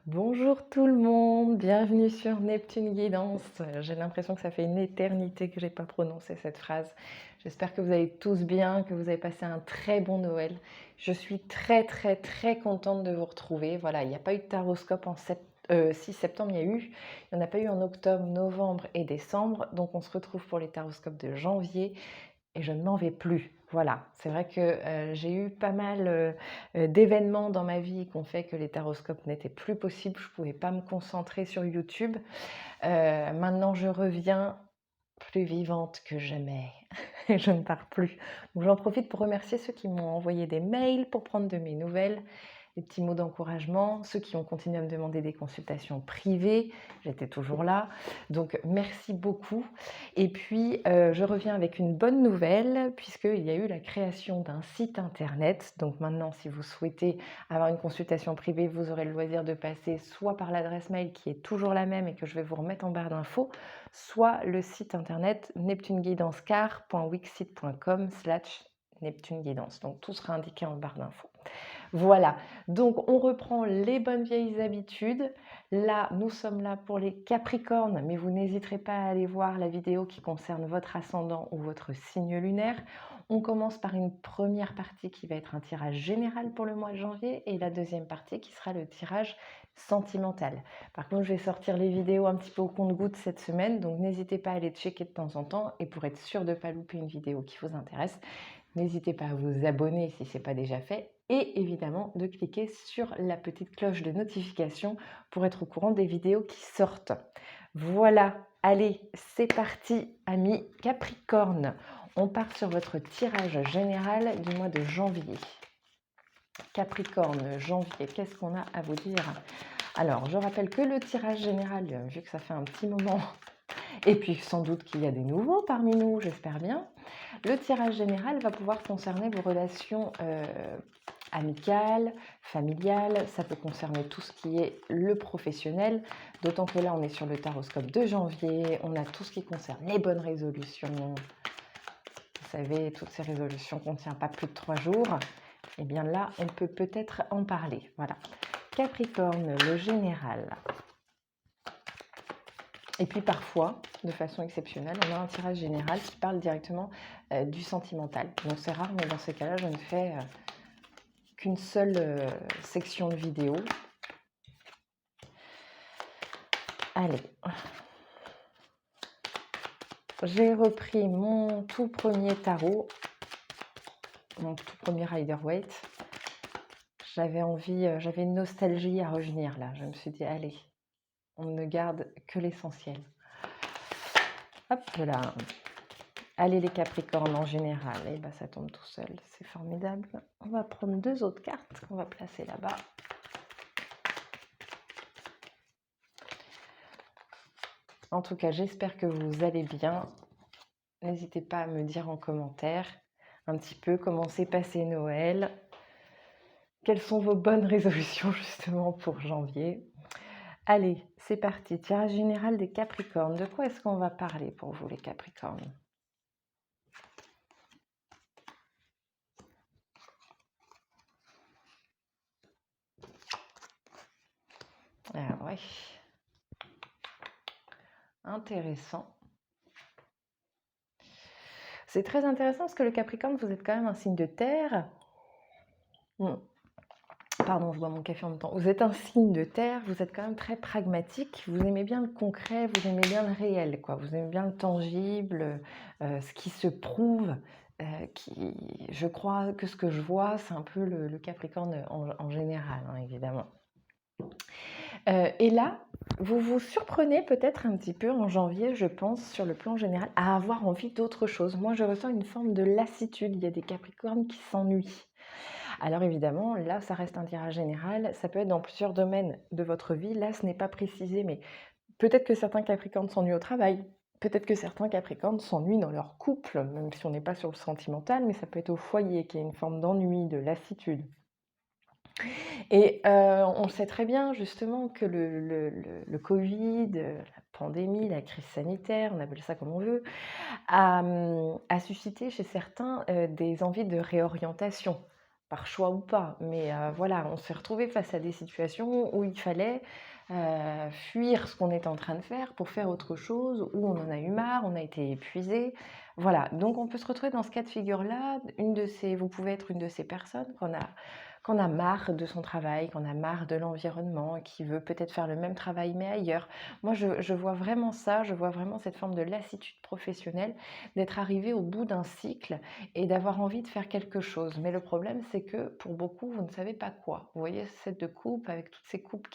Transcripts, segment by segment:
Bonjour tout le monde, bienvenue sur Neptune Guidance. J'ai l'impression que ça fait une éternité que j'ai pas prononcé cette phrase. J'espère que vous allez tous bien, que vous avez passé un très bon Noël. Je suis très contente de vous retrouver. Voilà, il n'y a pas eu de taroscope en 6 septembre, il y a eu. Il n'y en a pas eu en octobre, novembre et décembre. Donc on se retrouve pour les taroscopes de janvier et je ne m'en vais plus. Voilà, c'est vrai que j'ai eu pas mal d'événements dans ma vie qui ont fait que les taroscopes n'étaient plus possibles. Je ne pouvais pas me concentrer sur YouTube. Maintenant, je reviens plus vivante que jamais. Et je ne pars plus. Donc, j'en profite pour remercier ceux qui m'ont envoyé des mails pour prendre de mes nouvelles, des petits mots d'encouragement, ceux qui ont continué à me demander des consultations privées, j'étais toujours là, donc merci beaucoup. Et puis je reviens avec une bonne nouvelle, puisqu'il y a eu la création d'un site internet. Donc maintenant, si vous souhaitez avoir une consultation privée, vous aurez le loisir de passer soit par l'adresse mail qui est toujours la même et que je vais vous remettre en barre d'infos, soit le site internet neptuneguidancecar.wixit.com/neptuneguidance. Donc tout sera indiqué en barre d'infos. Voilà, donc on reprend les bonnes vieilles habitudes. Là, nous sommes là pour les Capricornes, mais vous n'hésiterez pas à aller voir la vidéo qui concerne votre ascendant ou votre signe lunaire. On commence par une première partie qui va être un tirage général pour le mois de janvier et la deuxième partie qui sera le tirage sentimental. Par contre, je vais sortir les vidéos un petit peu au compte-gouttes cette semaine, donc n'hésitez pas à les checker de temps en temps et pour être sûr de ne pas louper une vidéo qui vous intéresse, n'hésitez pas à vous abonner si ce n'est pas déjà fait et évidemment de cliquer sur la petite cloche de notification pour être au courant des vidéos qui sortent. Voilà, allez, c'est parti, amis Capricorne. On part sur votre tirage général du mois de janvier. Capricorne, janvier, qu'est-ce qu'on a à vous dire? Alors, je rappelle que le tirage général, vu que ça fait un petit moment, et puis sans doute qu'il y a des nouveaux parmi nous, j'espère bien, le tirage général va pouvoir concerner vos relations amicales, familiales, ça peut concerner tout ce qui est le professionnel, d'autant que là on est sur le taroscope de janvier, on a tout ce qui concerne les bonnes résolutions, vous savez, toutes ces résolutions qu'on ne tient pas plus de 3 jours, et bien là on peut peut-être en parler. Voilà. Capricorne, le général. Et puis parfois, de façon exceptionnelle, on a un tirage général qui parle directement du sentimental. Donc c'est rare, mais dans ces cas-là, je ne fais qu'une seule section de vidéo. Allez. J'ai repris mon tout premier tarot, mon tout premier Rider-Waite. J'avais envie, j'avais une nostalgie à revenir là. Je me suis dit, allez, on ne garde que l'essentiel. Hop là. Allez les Capricornes en général, et ben ça tombe tout seul, c'est formidable. On va prendre 2 autres cartes qu'on va placer là-bas. En tout cas, j'espère que vous allez bien. N'hésitez pas à me dire en commentaire un petit peu comment s'est passé Noël. Quelles sont vos bonnes résolutions justement pour janvier? Allez, c'est parti. Tirage général des Capricornes. De quoi est-ce qu'on va parler pour vous les Capricornes? Ah ouais. Intéressant. C'est très intéressant parce que le Capricorne, vous êtes quand même un signe de terre. Pardon, je bois mon café en même temps. Vous êtes un signe de terre, vous êtes quand même très pragmatique, vous aimez bien le concret, vous aimez bien le réel, quoi. Vous aimez bien le tangible, ce qui se prouve. Je crois que ce que je vois, c'est un peu le Capricorne en général, hein, évidemment. Et là, vous vous surprenez peut-être un petit peu en janvier, je pense, sur le plan général, à avoir envie d'autre chose. Moi, je ressens une forme de lassitude. Il y a des Capricornes qui s'ennuient. Alors évidemment, là, ça reste un tirage général. Ça peut être dans plusieurs domaines de votre vie. Là, ce n'est pas précisé, mais peut-être que certains Capricornes s'ennuient au travail. Peut-être que certains Capricornes s'ennuient dans leur couple, même si on n'est pas sur le sentimental, mais ça peut être au foyer qu'il y a une forme d'ennui, de lassitude. Et on sait très bien justement que le Covid, la pandémie, la crise sanitaire, on appelle ça comme on veut, a suscité chez certains des envies de réorientation. par choix ou pas, mais voilà, on s'est retrouvés face à des situations où il fallait, fuir ce qu'on était en train de faire pour faire autre chose, où on en a eu marre, on a été épuisé. Voilà, donc on peut se retrouver dans ce cas de figure-là. Vous pouvez être une de ces personnes qu'on a marre de son travail, qu'on a marre de l'environnement, qui veut peut-être faire le même travail mais ailleurs. Moi, je vois vraiment ça, je vois vraiment cette forme de lassitude professionnelle, d'être arrivé au bout d'un cycle et d'avoir envie de faire quelque chose. Mais le problème, c'est que pour beaucoup, vous ne savez pas quoi. Vous voyez ce set de coupes avec toutes ces coupes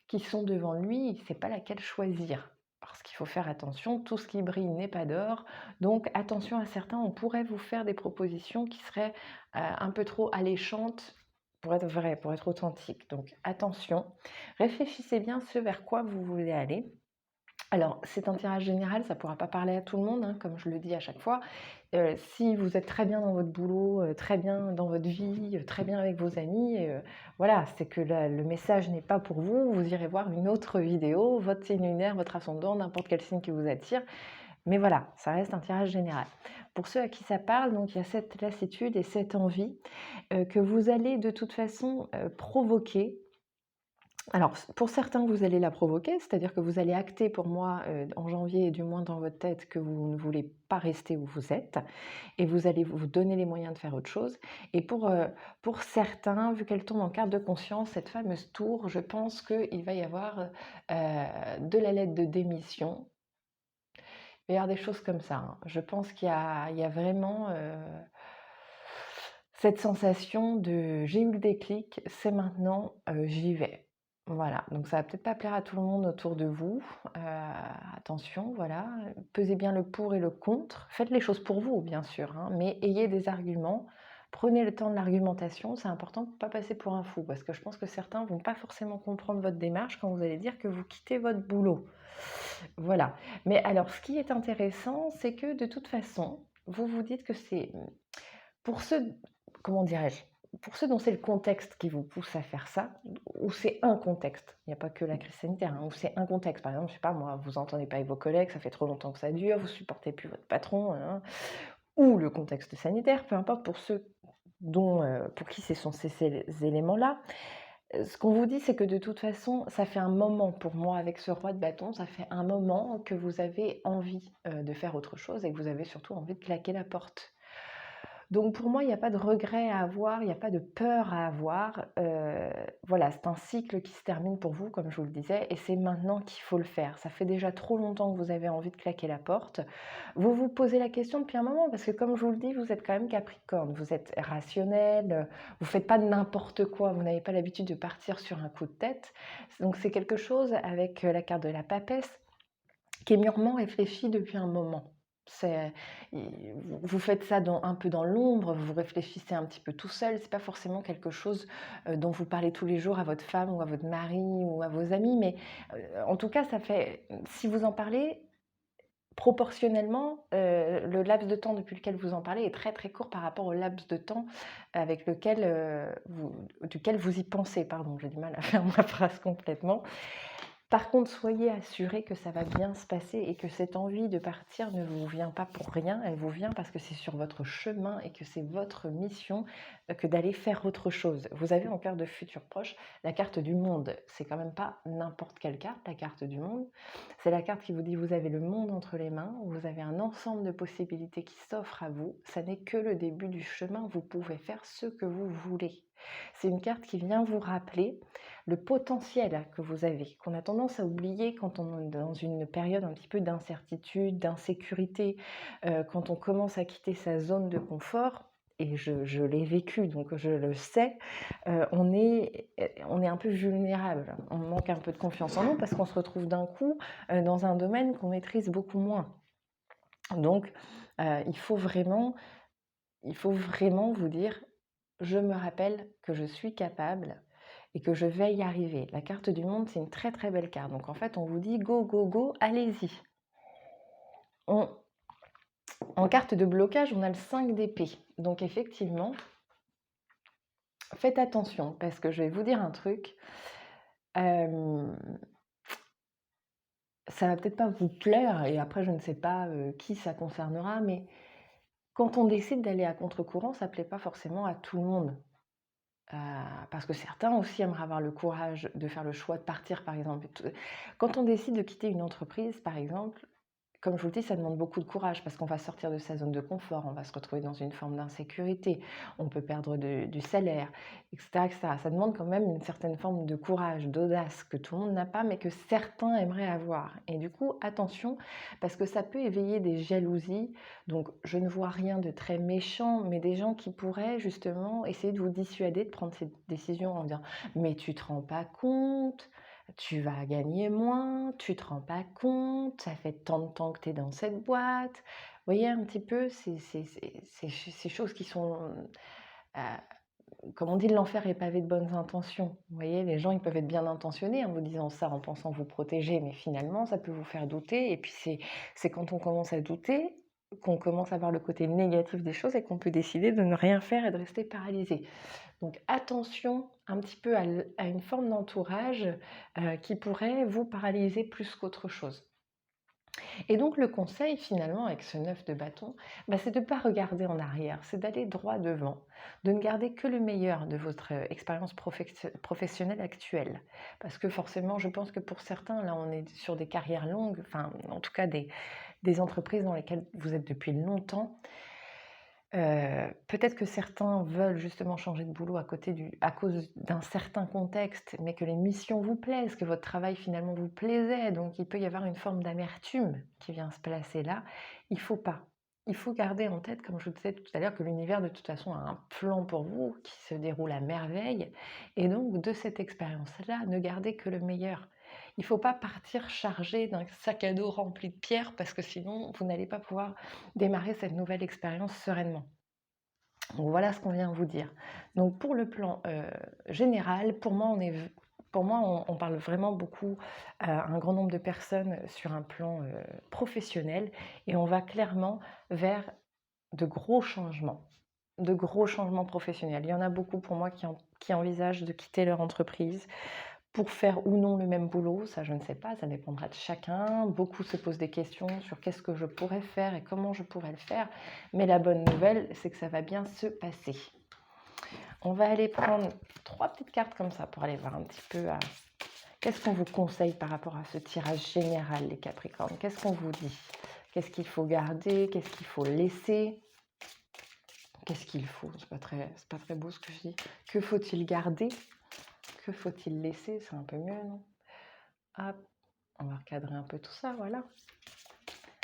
qui sont devant lui, il ne sait pas laquelle choisir. Parce qu'il faut faire attention, tout ce qui brille n'est pas d'or. Donc attention à certains, on pourrait vous faire des propositions qui seraient un peu trop alléchantes pour être vrai, pour être authentique. Donc attention, réfléchissez bien ce vers quoi vous voulez aller. Alors, c'est un tirage général, ça ne pourra pas parler à tout le monde, hein, comme je le dis à chaque fois. Si vous êtes très bien dans votre boulot, très bien dans votre vie, très bien avec vos amis, voilà, c'est que le message n'est pas pour vous. Vous irez voir une autre vidéo, votre signe lunaire, votre ascendant, n'importe quel signe qui vous attire. Mais voilà, ça reste un tirage général. Pour ceux à qui ça parle, donc il y a cette lassitude et cette envie que vous allez de toute façon provoquer. Alors, pour certains, vous allez la provoquer, c'est-à-dire que vous allez acter pour moi, en janvier, du moins dans votre tête, que vous ne voulez pas rester où vous êtes et vous allez vous donner les moyens de faire autre chose. Et pour certains, vu qu'elle tombe en carte de conscience, cette fameuse tour, je pense qu'il va y avoir, de la lettre de démission. Il va y avoir des choses comme ça, hein. Je pense qu'il y a vraiment, cette sensation de: «J'ai eu le déclic, c'est maintenant, j'y vais». Voilà, donc ça va peut-être pas plaire à tout le monde autour de vous, attention, voilà, pesez bien le pour et le contre. Faites les choses pour vous, bien sûr, hein, mais ayez des arguments. Prenez le temps de l'argumentation, c'est important pour pas passer pour un fou, parce que je pense que certains vont pas forcément comprendre votre démarche quand vous allez dire que vous quittez votre boulot. Voilà, mais alors ce qui est intéressant, c'est que de toute façon, vous vous dites que c'est, pour ceux, comment dirais-je? Pour ceux dont c'est le contexte qui vous pousse à faire ça, ou c'est un contexte, il n'y a pas que la crise sanitaire, hein, ou c'est un contexte. Par exemple, je sais pas moi, vous entendez pas avec vos collègues, ça fait trop longtemps que ça dure, vous supportez plus votre patron, hein, ou le contexte sanitaire, peu importe pour ceux pour qui ce sont ces éléments-là. Ce qu'on vous dit, c'est que de toute façon, ça fait un moment pour moi avec ce roi de bâton, ça fait un moment que vous avez envie, de faire autre chose et que vous avez surtout envie de claquer la porte. Donc pour moi, il n'y a pas de regret à avoir, il n'y a pas de peur à avoir. Voilà, c'est un cycle qui se termine pour vous, comme je vous le disais, et c'est maintenant qu'il faut le faire. Ça fait déjà trop longtemps que vous avez envie de claquer la porte. Vous vous posez la question depuis un moment, parce que comme je vous le dis, vous êtes quand même Capricorne, vous êtes rationnel, vous faites pas n'importe quoi, vous n'avez pas l'habitude de partir sur un coup de tête. Donc c'est quelque chose avec la carte de la papesse qui est mûrement réfléchi depuis un moment. C'est vous faites ça un peu dans l'ombre, vous réfléchissez un petit peu tout seul, c'est pas forcément quelque chose, dont vous parlez tous les jours à votre femme ou à votre mari ou à vos amis, mais, en tout cas, ça fait si vous en parlez, proportionnellement, le laps de temps depuis lequel vous en parlez est très, très court par rapport au laps de temps avec lequel, duquel vous y pensez. Pardon, j'ai du mal à faire ma phrase complètement. Par contre, soyez assurés que ça va bien se passer et que cette envie de partir ne vous vient pas pour rien, elle vous vient parce que c'est sur votre chemin et que c'est votre mission, que d'aller faire autre chose. Vous avez en carte de futur proche la carte du monde. C'est quand même pas n'importe quelle carte, la carte du monde. C'est la carte qui vous dit: vous avez le monde entre les mains, vous avez un ensemble de possibilités qui s'offrent à vous. Ça n'est que le début du chemin, vous pouvez faire ce que vous voulez. C'est une carte qui vient vous rappeler le potentiel que vous avez, qu'on a tendance à oublier quand on est dans une période un petit peu d'incertitude, d'insécurité, quand on commence à quitter sa zone de confort. Et je l'ai vécu, donc je le sais, on est un peu vulnérable, on manque un peu de confiance en nous parce qu'on se retrouve d'un coup dans un domaine qu'on maîtrise beaucoup moins. Donc il faut vraiment vous dire: «Je me rappelle que je suis capable et que je vais y arriver». La carte du monde, c'est une très, très belle carte. Donc en fait, on vous dit: «Go, go, go, allez-y». On En carte de blocage, on a le 5 d'épée. Donc effectivement, faites attention parce que je vais vous dire un truc, hem, ça va peut-être pas vous plaire et après je ne sais pas, qui ça concernera, mais Quand on décide d'aller à contre-courant, ça ne plaît pas forcément à tout le monde. Heu, Parce que certains aussi aimeraient avoir le courage de faire le choix de partir, par exemple, et tout. Quand on décide de quitter une entreprise, par exemple, comme je vous le dis, ça demande beaucoup de courage parce qu'on va sortir de sa zone de confort, on va se retrouver dans une forme d'insécurité, on peut perdre du salaire, etc., etc. Ça demande quand même une certaine forme de courage, d'audace que tout le monde n'a pas, mais que certains aimeraient avoir. Et du coup, attention, parce que ça peut éveiller des jalousies. Donc, je ne vois rien de très méchant, mais des gens qui pourraient justement essayer de vous dissuader de prendre cette décision en disant: «Mais tu te rends pas compte, tu vas gagner moins, tu te rends pas compte, ça fait tant de temps que tu es dans cette boîte». Vous voyez un petit peu ces choses qui sont, comme on dit, l'enfer est pavé de bonnes intentions. Vous voyez, les gens, ils peuvent être bien intentionnés en vous disant ça, en pensant vous protéger, mais finalement, ça peut vous faire douter. Et puis, c'est quand on commence à douter qu'on commence à voir le côté négatif des choses et qu'on peut décider de ne rien faire et de rester paralysé. Donc attention un petit peu à une forme d'entourage qui pourrait vous paralyser plus qu'autre chose. Et donc le conseil finalement avec ce 9 de bâton, c'est de ne pas regarder en arrière, c'est d'aller droit devant, de ne garder que le meilleur de votre expérience professionnelle actuelle. Parce que forcément, je pense que pour certains, là on est sur des carrières longues, enfin en tout cas des entreprises dans lesquelles vous êtes depuis longtemps. Peut-être que certains veulent justement changer de boulot à cause d'un certain contexte, mais que les missions vous plaisent, que votre travail finalement vous plaisait, donc il peut y avoir une forme d'amertume qui vient se placer là. Il faut pas. Il faut garder en tête, comme je vous disais tout à l'heure, que l'univers de toute façon a un plan pour vous qui se déroule à merveille, et donc de cette expérience-là, ne gardez que le meilleur. Il ne faut pas partir chargé d'un sac à dos rempli de pierres parce que sinon vous n'allez pas pouvoir démarrer cette nouvelle expérience sereinement. Donc voilà ce qu'on vient vous dire. Donc pour le plan général, pour moi, on parle vraiment beaucoup à un grand nombre de personnes sur un plan professionnel, et on va clairement vers de gros changements, de gros changements professionnels. Il y en a beaucoup pour moi qui envisagent de quitter leur entreprise pour faire ou non le même boulot. Ça, je ne sais pas, ça dépendra de chacun. Beaucoup se posent des questions sur qu'est-ce que je pourrais faire et comment je pourrais le faire. Mais la bonne nouvelle, c'est que ça va bien se passer. On va aller prendre 3 petites cartes comme ça pour aller voir un petit peu qu'est-ce qu'on vous conseille par rapport à ce tirage général, les Capricornes. Qu'est-ce qu'on vous dit? Qu'est-ce qu'il faut garder? Qu'est-ce qu'il faut laisser? Qu'est-ce qu'il faut? C'est pas très beau ce que je dis. Que faut-il garder? Que faut-il laisser? C'est un peu mieux, non? Hop, on va recadrer un peu tout ça, voilà.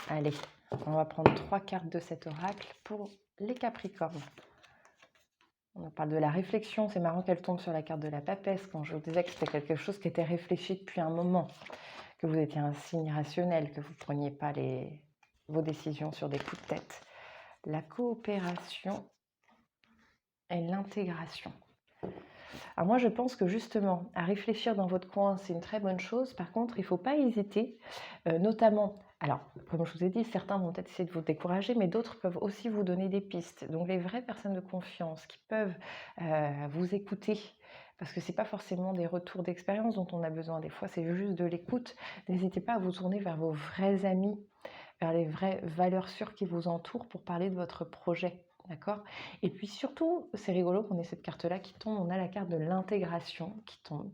Allez, on va prendre 3 cartes de cet oracle pour les Capricornes. On parle de la réflexion, c'est marrant qu'elle tombe sur la carte de la papesse quand je vous disais que c'était quelque chose qui était réfléchi depuis un moment, que vous étiez un signe rationnel, que vous ne preniez pas vos décisions sur des coups de tête. La coopération et l'intégration. Alors moi, je pense que justement, à réfléchir dans votre coin, c'est une très bonne chose. Par contre, il ne faut pas hésiter, notamment, alors, comme je vous ai dit, certains vont peut-être essayer de vous décourager, mais d'autres peuvent aussi vous donner des pistes. Donc, les vraies personnes de confiance qui peuvent vous écouter, parce que ce n'est pas forcément des retours d'expérience dont on a besoin, des fois, c'est juste de l'écoute. N'hésitez pas à vous tourner vers vos vrais amis, vers les vraies valeurs sûres qui vous entourent pour parler de votre projet. D'accord? Et puis surtout, c'est rigolo qu'on ait cette carte-là qui tombe, on a la carte de l'intégration qui tombe,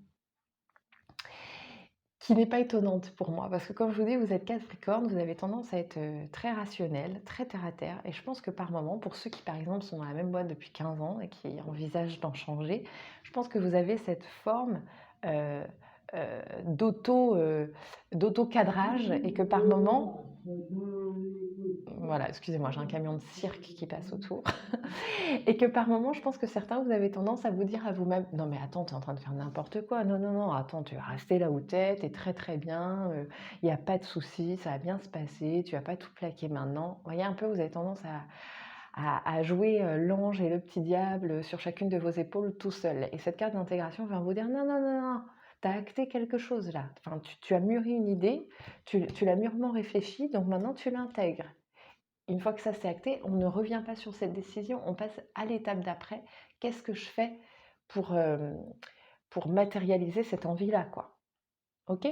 qui n'est pas étonnante pour moi, parce que comme je vous dis, vous êtes Capricorne, vous avez tendance à être très rationnel, très terre-à-terre, et je pense que par moment, pour ceux qui par exemple sont dans la même boîte depuis 15 ans et qui envisagent d'en changer, je pense que vous avez cette forme euh, d'auto-cadrage, et que par moment, voilà, excusez-moi, j'ai un camion de cirque qui passe autour. Et que par moment, je pense que certains, vous avez tendance à vous dire à vous-même: «Non mais attends, tu es en train de faire n'importe quoi. Non, non, non, attends, tu vas rester là où tu es, tu es très, très bien, il y a pas de souci, ça va bien se passer, tu vas pas tout plaquer maintenant». Vous voyez un peu, vous avez tendance à jouer, l'ange et le petit diable sur chacune de vos épaules tout seul. Et cette carte d'intégration vient vous dire: «Non, non, non, non, tu as acté quelque chose là. Enfin, tu as mûri une idée, tu l'as mûrement réfléchie, donc maintenant tu l'intègres». Une fois que ça s'est acté, on ne revient pas sur cette décision, on passe à l'étape d'après. Qu'est-ce que je fais pour matérialiser cette envie-là, quoi? OK?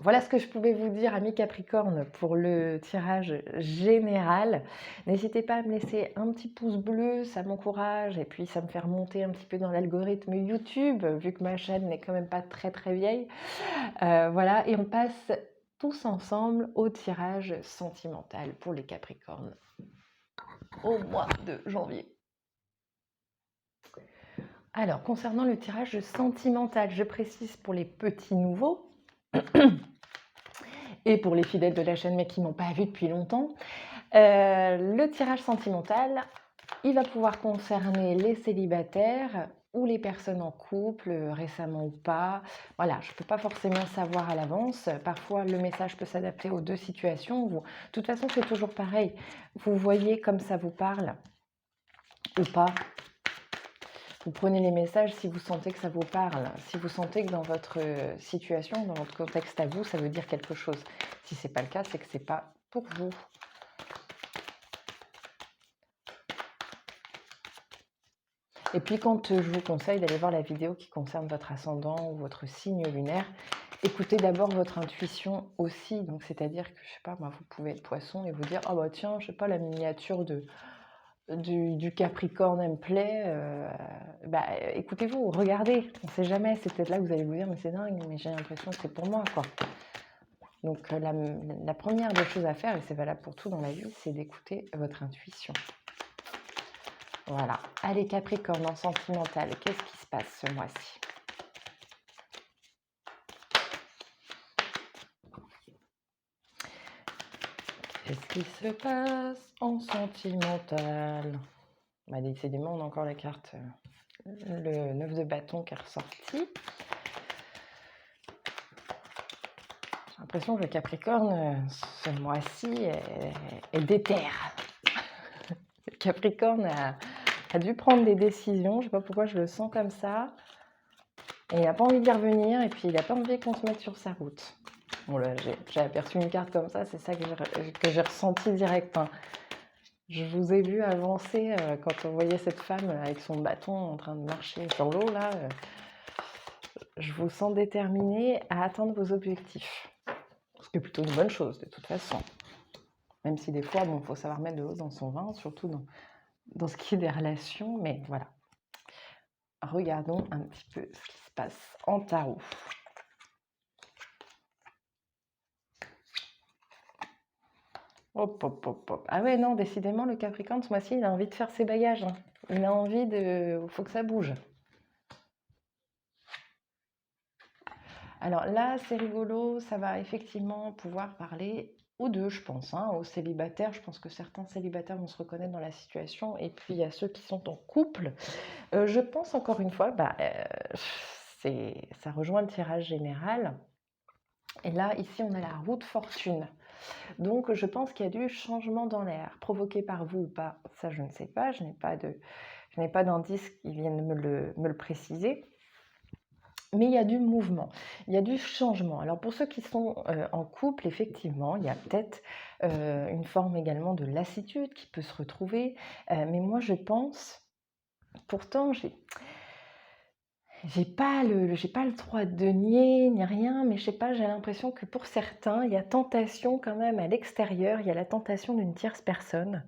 Voilà ce que je pouvais vous dire, amis Capricorne, pour le tirage général. N'hésitez pas à me laisser un petit pouce bleu, ça m'encourage et puis ça me fait remonter un petit peu dans l'algorithme YouTube, vu que ma chaîne n'est quand même pas très très vieille. Voilà, et on passe tous ensemble au tirage sentimental pour les Capricornes au mois de janvier. Alors, concernant le tirage sentimental, je précise pour les petits nouveaux et pour les fidèles de la chaîne mais qui n'ont pas vu depuis longtemps, le tirage sentimental, il va pouvoir concerner les célibataires ou les personnes en couple, récemment ou pas. Voilà, je ne peux pas forcément savoir à l'avance. Parfois, le message peut s'adapter aux deux situations. De toute façon, c'est toujours pareil. Vous voyez comme ça vous parle ou pas. Vous prenez les messages si vous sentez que ça vous parle, si vous sentez que dans votre situation, dans votre contexte à vous, ça veut dire quelque chose. Si ce n'est pas le cas, c'est que ce n'est pas pour vous. Et puis quand je vous conseille d'aller voir la vidéo qui concerne votre ascendant ou votre signe lunaire, écoutez d'abord votre intuition aussi. Donc c'est-à-dire que, je sais pas, moi, vous pouvez être poisson et vous dire, ah bah tiens, je sais pas, la miniature du Capricorne elle me plaît, bah, écoutez-vous, regardez, on ne sait jamais, c'est peut-être là que vous allez vous dire, mais c'est dingue, mais j'ai l'impression que c'est pour moi, quoi. Donc la première des choses à faire, et c'est valable pour tout dans la vie, c'est d'écouter votre intuition. Voilà. Allez, Capricorne, en sentimental, qu'est-ce qui se passe ce mois-ci? Qu'est-ce qui se passe en sentimental? Bah, décidément, on a encore la carte, le 9 de bâton qui est ressorti. J'ai l'impression que le Capricorne, ce mois-ci, est déter. Le Capricorne a dû prendre des décisions, je ne sais pas pourquoi je le sens comme ça. Et il n'a pas envie d'y revenir, et puis il n'a pas envie qu'on se mette sur sa route. Bon là, j'ai aperçu une carte comme ça, c'est ça que j'ai ressenti direct, hein. Je vous ai vu avancer quand on voyait cette femme avec son bâton en train de marcher sur l'eau, là. Je vous sens déterminée à atteindre vos objectifs. Ce qui est plutôt une bonne chose, de toute façon. Même si des fois, bon, faut savoir mettre de l'eau dans son vin, surtout dans ce qui est des relations, mais voilà. Regardons un petit peu ce qui se passe en tarot. Hop, hop, hop, hop. Ah ouais, non, décidément, le Capricorne, ce mois-ci, il a envie de faire ses bagages, hein. Il a envie de... Il faut que ça bouge. Alors là, c'est rigolo, ça va effectivement pouvoir parler aux deux, je pense, hein, aux célibataires. Je pense que certains célibataires vont se reconnaître dans la situation. Et puis, il y a ceux qui sont en couple. Je pense, encore une fois, ça rejoint le tirage général. Et là, ici, on a la roue de fortune. Donc, je pense qu'il y a du changement dans l'air, provoqué par vous ou pas. Ça, je ne sais pas. Je n'ai pas d'indice qui vienne me le préciser. Mais il y a du mouvement, il y a du changement. Alors pour ceux qui sont en couple, effectivement, il y a peut-être une forme également de lassitude qui peut se retrouver. Mais moi, je pense, pourtant, j'ai pas le 3 de denier ni rien, mais je sais pas, j'ai l'impression que pour certains, il y a tentation quand même à l'extérieur, il y a la tentation d'une tierce personne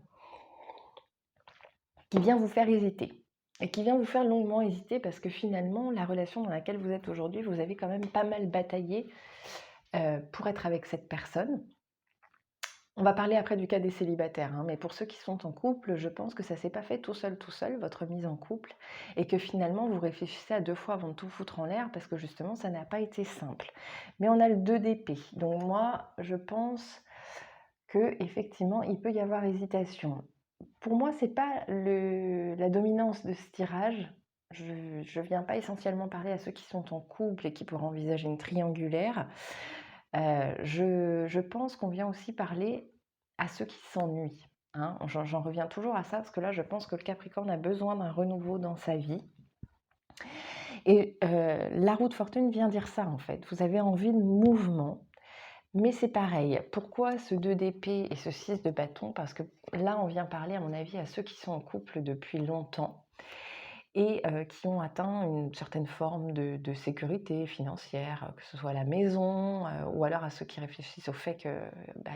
qui vient vous faire hésiter. Et qui vient vous faire longuement hésiter parce que finalement, la relation dans laquelle vous êtes aujourd'hui, vous avez quand même pas mal bataillé pour être avec cette personne. On va parler après du cas des célibataires, hein, mais pour ceux qui sont en couple, je pense que ça ne s'est pas fait tout seul, votre mise en couple, et que finalement, vous réfléchissez à deux fois avant de tout foutre en l'air parce que justement, ça n'a pas été simple. Mais on a le 2 d'épée. Donc moi, je pense qu'effectivement, il peut y avoir hésitation. Pour moi, c'est pas la dominance de ce tirage. Je ne viens pas essentiellement parler à ceux qui sont en couple et qui pourraient envisager une triangulaire. Je pense qu'on vient aussi parler à ceux qui s'ennuient, hein. J'en reviens toujours à ça parce que là, je pense que le Capricorne a besoin d'un renouveau dans sa vie. Et la roue de fortune vient dire ça, en fait. Vous avez envie de mouvement. Mais c'est pareil. Pourquoi ce 2 d'épée et ce 6 de bâton? Parce que là, on vient parler, à mon avis, à ceux qui sont en couple depuis longtemps et qui ont atteint une certaine forme de sécurité financière, que ce soit à la maison, ou alors à ceux qui réfléchissent au fait que, bah,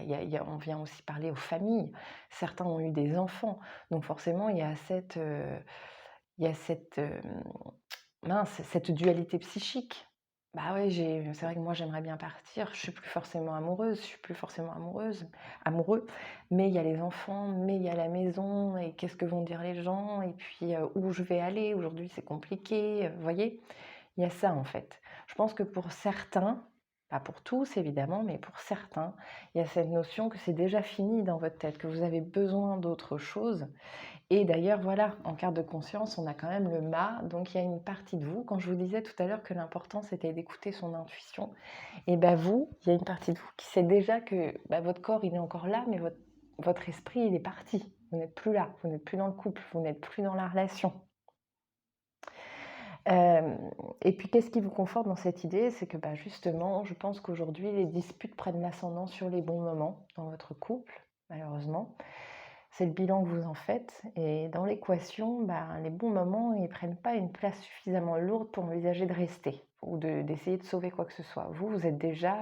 on vient aussi parler aux familles. Certains ont eu des enfants, donc forcément il y a cette, mince, cette dualité psychique. Bah ouais, c'est vrai que moi j'aimerais bien partir, je suis plus forcément amoureuse, je suis plus forcément amoureux, mais il y a les enfants, mais il y a la maison et qu'est-ce que vont dire les gens et puis, où je vais aller, aujourd'hui c'est compliqué, vous voyez? Il y a ça en fait. Je pense que pour certains, pas pour tous évidemment, mais pour certains, il y a cette notion que c'est déjà fini dans votre tête, que vous avez besoin d'autre chose et d'ailleurs, voilà, en carte de conscience, on a quand même le mât, donc il y a une partie de vous, quand je vous disais tout à l'heure que l'important c'était d'écouter son intuition, et ben vous, il y a une partie de vous qui sait déjà que bah, votre corps il est encore là, mais votre esprit il est parti. Vous n'êtes plus là, vous n'êtes plus dans le couple, vous n'êtes plus dans la relation. Euh, et puis qu'est-ce qui vous conforte dans cette idée? C'est que bah, justement, je pense qu'aujourd'hui, les disputes prennent l'ascendant sur les bons moments dans votre couple, malheureusement. C'est le bilan que vous en faites. Et dans l'équation, bah, les bons moments, ils ne prennent pas une place suffisamment lourde pour envisager de rester ou d'essayer de sauver quoi que ce soit. Vous, vous êtes déjà,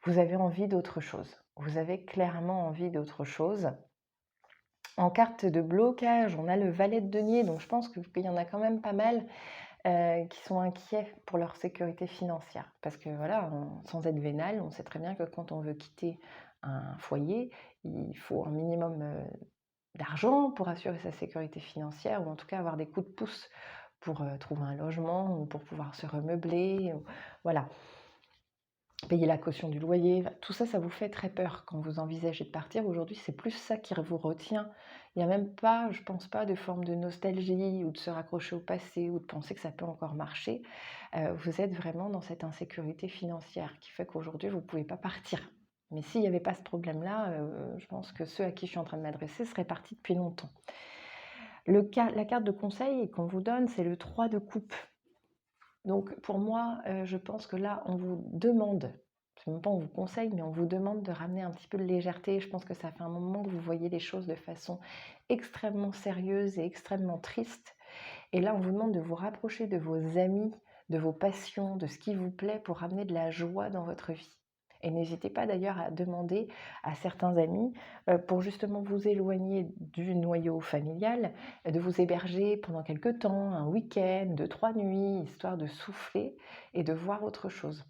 vous avez envie d'autre chose. Vous avez clairement envie d'autre chose. En carte de blocage, on a le valet de denier, donc je pense qu'il y en a quand même pas mal qui sont inquiets pour leur sécurité financière. Parce que voilà, sans être vénal, on sait très bien que quand on veut quitter un foyer, il faut un minimum d'argent pour assurer sa sécurité financière, ou en tout cas avoir des coups de pouce pour trouver un logement, ou pour pouvoir se remeubler, voilà, payer la caution du loyer. Tout ça, ça vous fait très peur quand vous envisagez de partir. Aujourd'hui, c'est plus ça qui vous retient. Il n'y a même pas, je pense pas, de forme de nostalgie ou de se raccrocher au passé ou de penser que ça peut encore marcher. Vous êtes vraiment dans cette insécurité financière qui fait qu'aujourd'hui, vous ne pouvez pas partir. Mais s'il n'y avait pas ce problème-là, je pense que ceux à qui je suis en train de m'adresser seraient partis depuis longtemps. La carte de conseil qu'on vous donne, c'est le 3 de coupe. Donc pour moi, je pense que là, on vous demande, c'est même pas on vous conseille, mais on vous demande de ramener un petit peu de légèreté. Je pense que ça fait un moment que vous voyez les choses de façon extrêmement sérieuse et extrêmement triste. Et là, on vous demande de vous rapprocher de vos amis, de vos passions, de ce qui vous plaît pour ramener de la joie dans votre vie. Et n'hésitez pas d'ailleurs à demander à certains amis, pour justement vous éloigner du noyau familial, de vous héberger pendant quelques temps, un week-end, 2-3 nuits, histoire de souffler et de voir autre chose.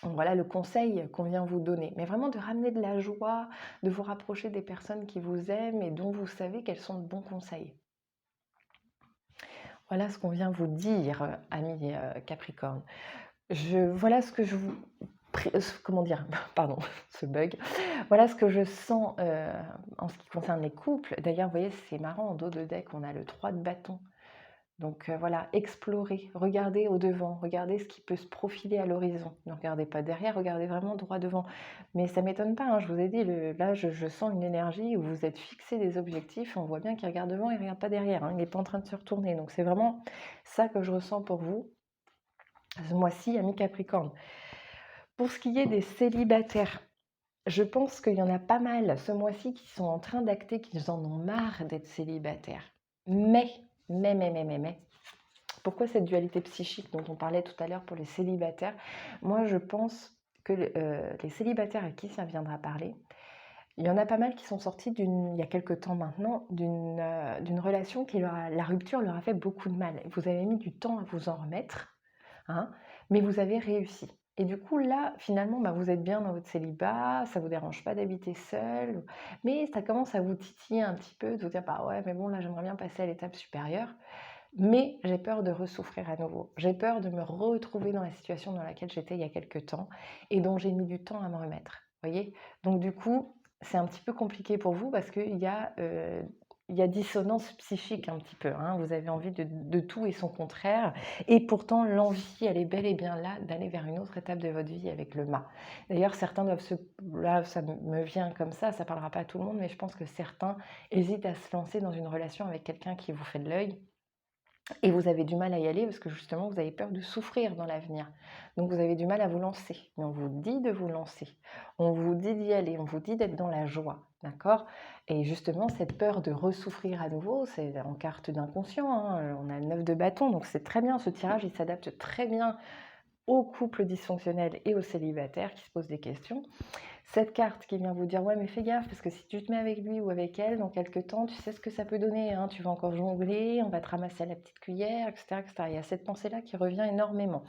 Donc voilà le conseil qu'on vient vous donner, mais vraiment de ramener de la joie, de vous rapprocher des personnes qui vous aiment et dont vous savez qu'elles sont de bons conseils. Voilà ce qu'on vient vous dire, amis Capricorne. Voilà ce que je vous... Comment dire? Pardon, ce bug. Voilà ce que je sens en ce qui concerne les couples. D'ailleurs, vous voyez, c'est marrant, en dos de deck, on a le 3 de bâton. Donc voilà, explorez, regardez au devant, regardez ce qui peut se profiler à l'horizon. Ne regardez pas derrière, regardez vraiment droit devant. Mais ça ne m'étonne pas, hein, je vous ai dit, là je sens une énergie où vous êtes fixé des objectifs, on voit bien qu'il regarde devant, il ne regarde pas derrière, hein, il n'est pas en train de se retourner. Donc c'est vraiment ça que je ressens pour vous, ce mois-ci, ami Capricorne. Pour ce qui est des célibataires, je pense qu'il y en a pas mal ce mois-ci qui sont en train d'acter qu'ils en ont marre d'être célibataires. Mais, pourquoi cette dualité psychique dont on parlait tout à l'heure pour les célibataires? Moi, je pense que les célibataires à qui ça viendra parler, il y en a pas mal qui sont sortis il y a quelques temps maintenant, d'une relation qui la rupture leur a fait beaucoup de mal. Vous avez mis du temps à vous en remettre, hein, mais vous avez réussi. Et du coup, là, finalement, bah, vous êtes bien dans votre célibat, ça ne vous dérange pas d'habiter seul, mais ça commence à vous titiller un petit peu, de vous dire, bah ouais, mais bon, là, j'aimerais bien passer à l'étape supérieure, mais j'ai peur de ressouffrir à nouveau. J'ai peur de me retrouver dans la situation dans laquelle j'étais il y a quelques temps et dont j'ai mis du temps à me remettre. Voyez? Donc du coup, c'est un petit peu compliqué pour vous parce qu'il y a dissonance psychique un petit peu, hein. Vous avez envie de tout et son contraire. Et pourtant, l'envie, elle est bel et bien là d'aller vers une autre étape de votre vie avec le mât. D'ailleurs, certains doivent Là, ça me vient comme ça ne parlera pas à tout le monde, mais je pense que certains hésitent à se lancer dans une relation avec quelqu'un qui vous fait de l'œil. Et vous avez du mal à y aller parce que justement, vous avez peur de souffrir dans l'avenir. Donc vous avez du mal à vous lancer. Mais on vous dit de vous lancer. On vous dit d'y aller. On vous dit d'être dans la joie. D'accord? Et justement, cette peur de ressouffrir à nouveau, c'est en carte d'inconscient, hein, on a le 9 de bâton, donc c'est très bien, ce tirage, il s'adapte très bien aux couples dysfonctionnels et aux célibataires qui se posent des questions. Cette carte qui vient vous dire: «Ouais, mais fais gaffe parce que si tu te mets avec lui ou avec elle, dans quelque temps, tu sais ce que ça peut donner, hein. Tu vas encore jongler, on va te ramasser à la petite cuillère» et cetera et cetera. Il y a cette pensée-là qui revient énormément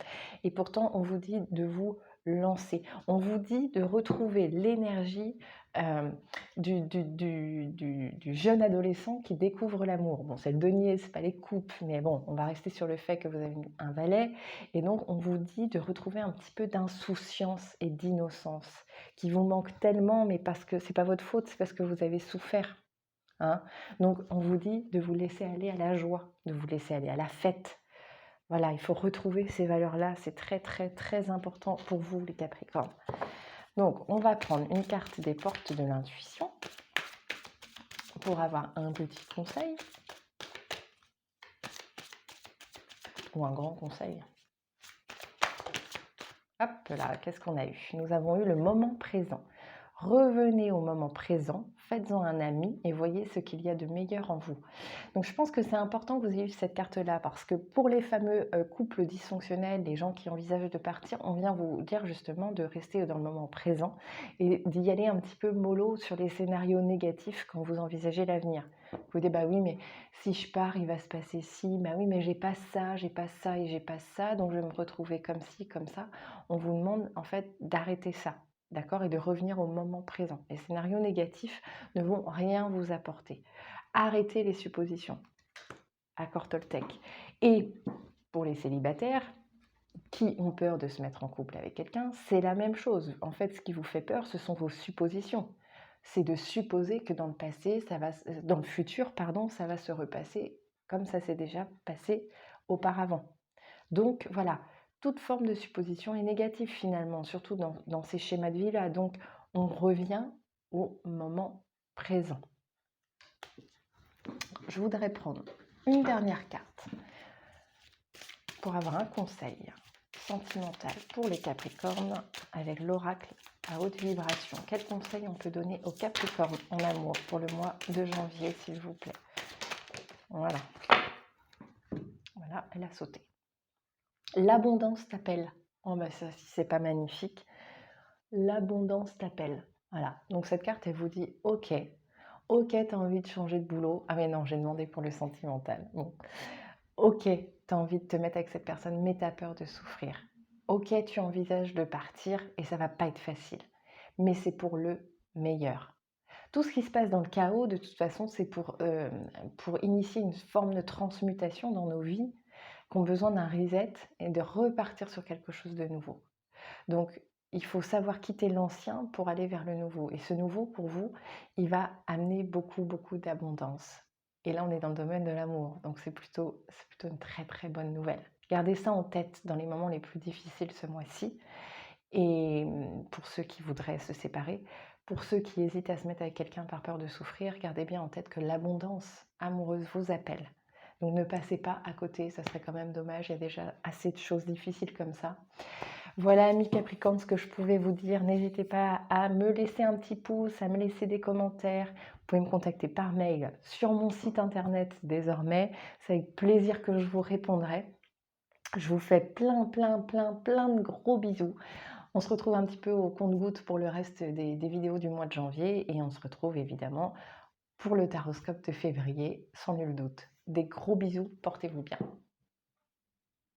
et pourtant on vous dit de vous lancer. On vous dit de retrouver l'énergie, hem, du jeune adolescent qui découvre l'amour. Bon, c'est le denier, c'est pas les coupes, mais bon, on va rester sur le fait que vous avez un valet et donc on vous dit de retrouver un petit peu d'insouciance et d'innocence qui vous manque tellement, mais parce que c'est pas votre faute, c'est parce que vous avez souffert, hein. Donc on vous dit de vous laisser aller à la joie, de vous laisser aller à la fête. Voilà, il faut retrouver ces valeurs-là, c'est très, très, très important pour vous les Capricornes. Donc on va prendre une carte des portes de l'intuition pour avoir un petit conseil ou un grand conseil. Hop là, qu'est-ce qu'on a eu? Nous avons eu le moment présent. Revenez au moment présent, faites-en un ami et voyez ce qu'il y a de meilleur en vous. Donc je pense que c'est important que vous ayez eu cette carte-là parce que pour les fameux couples dysfonctionnels, les gens qui envisagent de partir, on vient vous dire justement de rester dans le moment présent et d'y aller un petit peu mollo sur les scénarios négatifs quand vous envisagez l'avenir. Vous dites, bah oui, mais si je pars, il va se passer ci, bah oui, mais j'ai pas ça et j'ai pas ça, donc je vais me retrouver comme ci, comme ça. On vous demande en fait d'arrêter ça. D'accord? Et de revenir au moment présent. Les scénarios négatifs ne vont rien vous apporter. Arrêtez les suppositions. Accord Toltec. Et pour les célibataires qui ont peur de se mettre en couple avec quelqu'un, c'est la même chose. En fait, ce qui vous fait peur, ce sont vos suppositions. C'est de supposer que dans le passé, dans le futur, pardon, ça va se repasser comme ça s'est déjà passé auparavant. Donc voilà, toute forme de supposition est négative finalement, surtout dans ces schémas de vie-là. Donc on revient au moment présent. Je voudrais prendre une dernière carte pour avoir un conseil sentimental pour les Capricornes avec l'oracle à haute vibration. Quel conseil on peut donner aux Capricornes en amour pour le mois de janvier, s'il vous plaît? Voilà. Voilà, elle a sauté. L'abondance t'appelle. Oh bah ça, si c'est pas magnifique. L'abondance t'appelle. Voilà. Donc cette carte, elle vous dit, ok, t'as envie de changer de boulot. Ah mais non, j'ai demandé pour le sentimental. Bon. Ok, t'as envie de te mettre avec cette personne, mais t'as peur de souffrir. Ok, tu envisages de partir et ça va pas être facile. Mais c'est pour le meilleur. Tout ce qui se passe dans le chaos, de toute façon, c'est pour initier une forme de transmutation dans nos vies, qui ont besoin d'un reset et de repartir sur quelque chose de nouveau. Donc, il faut savoir quitter l'ancien pour aller vers le nouveau. Et ce nouveau, pour vous, il va amener beaucoup, beaucoup d'abondance. Et là, on est dans le domaine de l'amour. Donc, c'est plutôt une très, très bonne nouvelle. Gardez ça en tête dans les moments les plus difficiles ce mois-ci. Et pour ceux qui voudraient se séparer, pour ceux qui hésitent à se mettre avec quelqu'un par peur de souffrir, gardez bien en tête que l'abondance amoureuse vous appelle. Donc ne passez pas à côté, ça serait quand même dommage, il y a déjà assez de choses difficiles comme ça. Voilà, amis Capricorne, ce que je pouvais vous dire. N'hésitez pas à me laisser un petit pouce, à me laisser des commentaires. Vous pouvez me contacter par mail sur mon site internet désormais. C'est avec plaisir que je vous répondrai. Je vous fais plein, plein, plein, plein de gros bisous. On se retrouve un petit peu au compte-gouttes pour le reste des vidéos du mois de janvier et on se retrouve évidemment pour le taroscope de février, sans nul doute. Des gros bisous, portez-vous bien.